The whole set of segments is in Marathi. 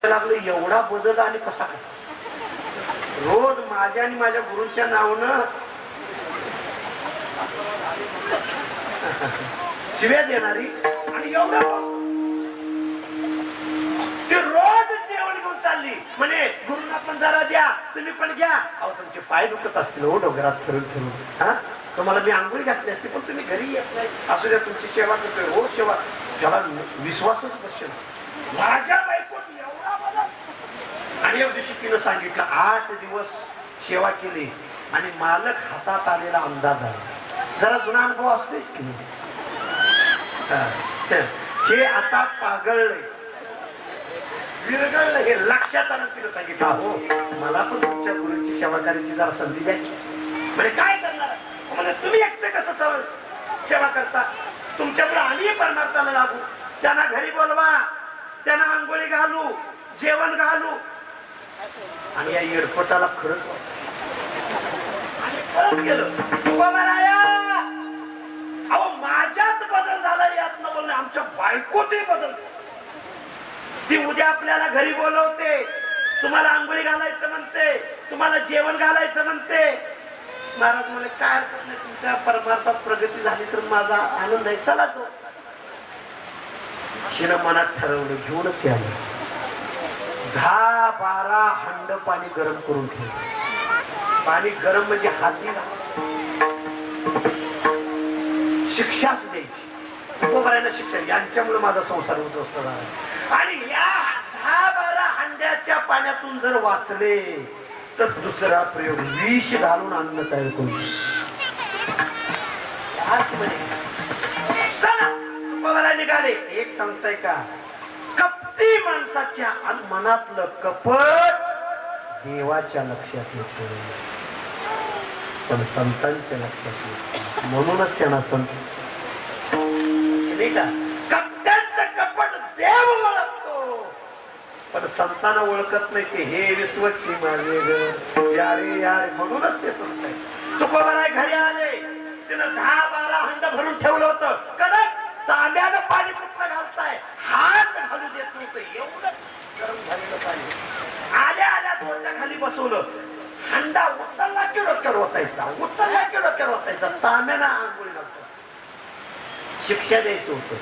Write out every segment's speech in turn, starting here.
लागलं एवढा बदल आणि कसा काय? रोज माझ्या आणि माझ्या गुरूंच्या नावानं शिव्या देणारी आणि एवढा ते रोज जेवण घेऊन चालली म्हणे गुरुंना पण जरा द्या, तुम्ही पण घ्या. अहो तुमचे पाय दुखत असतील हो डोंगरात फिरून फिरून. हा तुम्हाला मी आंघोळी घातली असते पण तुम्ही घरी येत नाही. असू द्या तुमची सेवा करतोय. हो सेवा, ज्याला विश्वासच बसेल माझ्या बायकोत एवढा बदल. आणि एक दिवशी तिनं सांगितलं 8 दिवस सेवा केली आणि मालक हातात आलेला अंदाज आहे. जरा जुना अनुभव असतोच की हे आता पागळलंय विरगळलं हे लक्षात आलं. तिनं सांगितलं हो मला पण तुमच्या गुरुची सेवा करायची जरा संधी द्यायची. म्हणजे काय करणार म्हणजे तुम्ही एकटे कसं सेवा करता? तुमच्याकडे आम्ही परमार्थाला लागू. त्यांना घरी बोलवा, त्यांना आंघोळी घालू, जेवण घालू. आणि या येडपटाला खरंच गेलं अहो माझ्यात बदल झाला यात न बोलणे आमच्या बायकोतही बदल. ती उद्या आपल्याला घरी बोलवते, तुम्हाला आंघोळी घालायचं म्हणते, तुम्हाला जेवण घालायचं म्हणते. महाराज म्हणे काय हरकत नाही, तुमच्या परमार्थात प्रगती झाली तर माझा आनंद आहे, चला तो. शिनं मनात ठरवलं घेऊनच यावं. 10-12 हंड पाणी गरम करून ठेवलं. पाणी गरम म्हणजे हाती शिक्षाच द्यायची. उभं शिक्षा. यांच्यामुळे माझा संसार उद्ध्वस्त झाला. आणि या 10-12 हंड्याच्या पाण्यातून जर वाचले तर दुसरा प्रयोग विष घालून अन्न तयार करू. चला निघाले. एक सांगताय का कपटी माणसाच्या मनातलं कपट देवाच्या लक्षात येत पण संतांच्या लक्षात येत. म्हणूनच त्यांना संत नाही का कपट्यांचं कपट देव ओळखतो पण संतांना ओळखत नाही की हे विश्वची माझे यारे यारे. म्हणूनच ते संत आहे. तुकोबाराय घरी आले, तिनं 10-12 हंड भरून ठेवलं होतं. कडक तांब्यानं पाणी कुठलं घालताय, हात घालू देत नव्हतं. एवढं गरम झालेलं पाणी. आल्या आल्या डोक्या खाली बसवलं. हंडा उचलला की डोक्यावर ओतायचा, उचलला की डोक्यावर ओतायचा. तांब्यानं आंघोळी घालतो. शिक्षा द्यायचं होतं.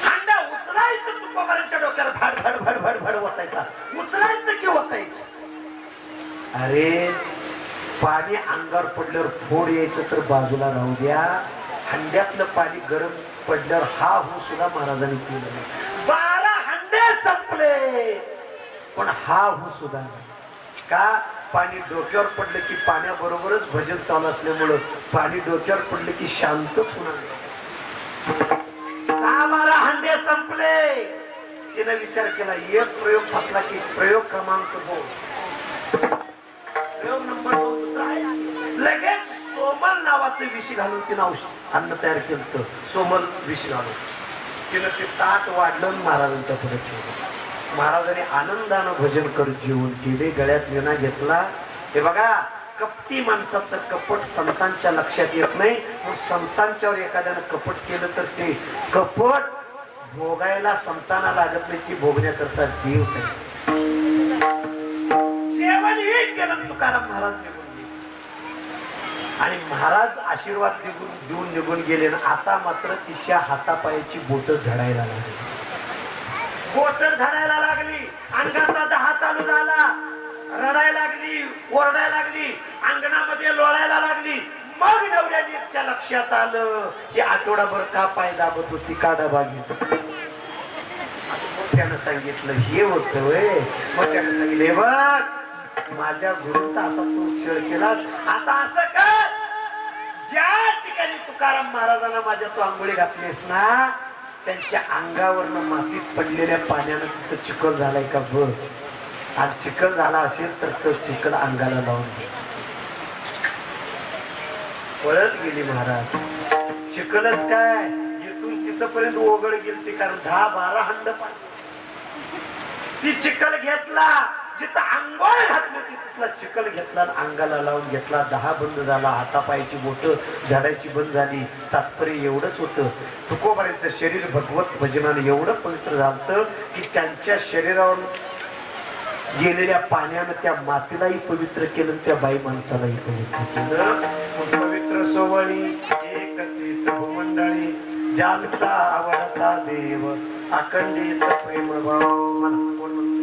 हंडा उचलायचं तुकोबारांच्या डोक्यावर भड भड भड भड भड ओतायचा. उचलायचं की ओतायचं. अरे पाणी अंगावर पडल्यावर फोड यायचं तर बाजूला राहू द्या. हंड्यातलं पाणी गरम पडल्यावर हा हो सुद्धा महाराजांनी केलं. 12 हंडे संपले पण हा हो सुद्धा का? पाणी डोक्यावर पडलं की पाण्याबरोबरच भजन चालू असल्यामुळं पाणी डोक्यावर पडलं की शांतच होणार. 10-12 हंडे संपले. तिने विचार केला एक प्रयोग फसला की प्रयोग क्रमांक 2. प्रयोग नंबर 2 दुसरा आहे. लगेच सोमल नावाचं विष घालून तिनं अन्न तयार केलं. सोमल विष घालून तिनं ते ताट वाढलं महाराजांच्या पुढे ठेवलं. महाराजांनी आनंदानं भजन करत जेवून केले. गळ्यात विणा घेतला. हे बघा कपटी माणसाचं कपट संतांच्या लक्षात येत नाही. संतांच्यावर एखाद्यानं कपट केलं तर ते कपट भोगायला संतांना लागत नाही की भोगण्याकरता देव जेवण हे केलं तुकाराम महाराज आणि महाराज आशीर्वाद देऊन निघून गेले. आता मात्र तिच्या हातापायाची बोट झडायला लागली. बोट झडायला लागली. अंगाचा दहा चालू झाला. रडायला लागली, ओरडायला लागली, अंगणामध्ये लोळायला लागली. मग नवऱ्याच्या लक्षात आलं की आठवडाभर का पाय दाबत होती, का डबा घेत. मोठ्यानं सांगितलं हे होत वय. मोठ्यानं सांगितले बघ माझ्या गुरुचा असा तू छळ केला. आता असं कर ज्या ठिकाणी तुकाराम महाराजांना माझ्या तू आंघोळी घातलीस ना त्यांच्या अंगावरनं मातीत पडलेल्या पाण्यानं तिथं चिखल झालाय का बघ. आणि चिखल झाला असेल तर तो चिखल अंगाला लावून पळत गेली महाराज. चिखलच काय इथून तिथपर्यंत ओघळ गेली. कारण 10-12 हंड पाणी. ती चिखल घेतला जिथं आंघोळ घातली होती तिथला चिखल घेतला अंगाला लावून घेतला. 10 बंद झाला. हातापायाची बोट झाडायची बंद झाली. तात्पर्य एवढंच होतं तुकोबारांचं शरीर भगवत भजनाने एवढं पवित्र झालं की त्यांच्या शरीरावर गेलेल्या पाण्यानं त्या मातीलाही पवित्र केलं, त्या बाई माणसालाही पवित्र केलं. पवित्र सोवळी एक तीच भूमंडळी, ज्यांचा आवडता देव अखंडित प्रेम भाव. मला कोण म्हणतो?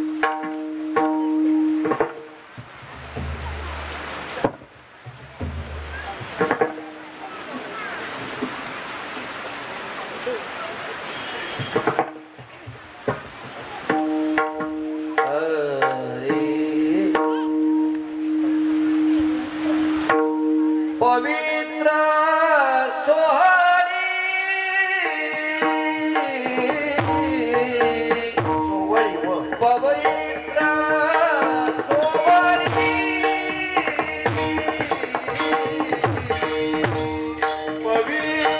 पवित्र सोहळी पवित्र सोहळी पवित्र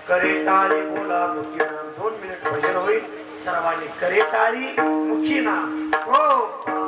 करे टाळी बोला मुखी नाम. 2 मिनिट भजन होईल. सर्वांनी करे टाळी मुखी नाम. हो